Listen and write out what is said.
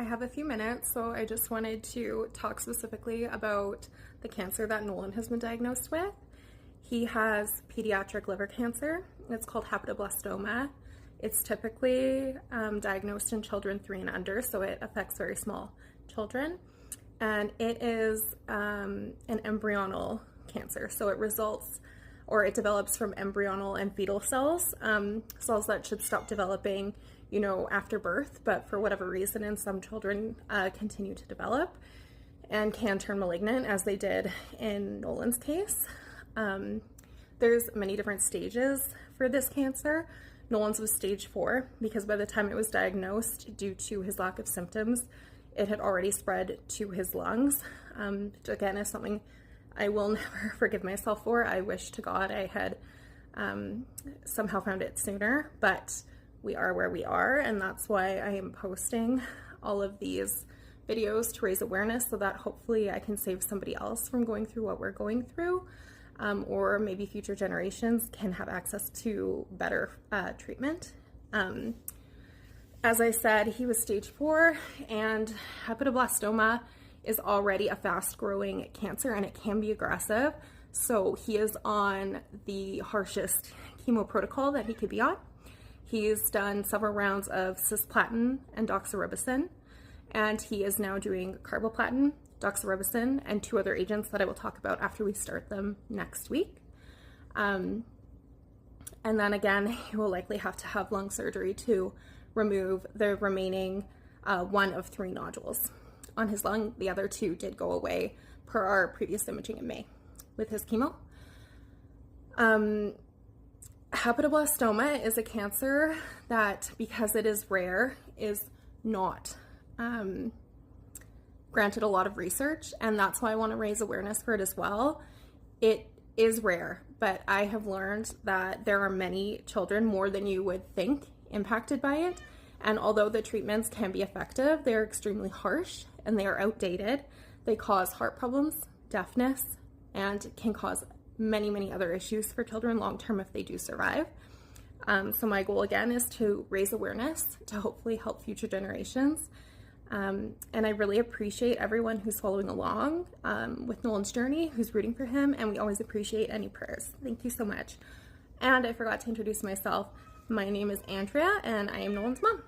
I have a few minutes, so I just wanted to talk specifically about the cancer that Nolan has been diagnosed with. He has pediatric liver cancer. It's called hepatoblastoma. It's typically diagnosed in children 3 and under, so it affects very small children. And it is an embryonal cancer, so it develops from embryonal and fetal cells, cells that should stop developing, after birth, but for whatever reason in some children continue to develop and can turn malignant, as they did in Nolan's case. There's many different stages for this cancer. Nolan's was stage 4 because by the time it was diagnosed, due to his lack of symptoms, it had already spread to his lungs, which again is something I will never forgive myself for. I wish to God I had somehow found it sooner, but we are where we are, and that's why I am posting all of these videos to raise awareness so that hopefully I can save somebody else from going through what we're going through, or maybe future generations can have access to better treatment. As I said, he was stage 4, and hepatoblastoma is already a fast-growing cancer and it can be aggressive. So he is on the harshest chemo protocol that he could be on. He's done several rounds of cisplatin and doxorubicin, and he is now doing carboplatin, doxorubicin, and 2 other agents that I will talk about after we start them next week. And then again, he will likely have to have lung surgery to remove the remaining 1 of 3 nodules on his lung. The other 2 did go away per our previous imaging in May with his chemo. Hepatoblastoma is a cancer that, because it is rare, is not granted a lot of research, and that's why I want to raise awareness for it as well. It is rare, but I have learned that there are many children, more than you would think, impacted by it, and although the treatments can be effective, they're extremely harsh and they are outdated. They cause heart problems, deafness, and can cause many other issues for children long-term if they do survive. So my goal again is to raise awareness to hopefully help future generations. And I really appreciate everyone who's following along with Nolan's journey, who's rooting for him, and we always appreciate any prayers. Thank you so much. And I forgot to introduce myself. My name is Andrea and I am Nolan's mom.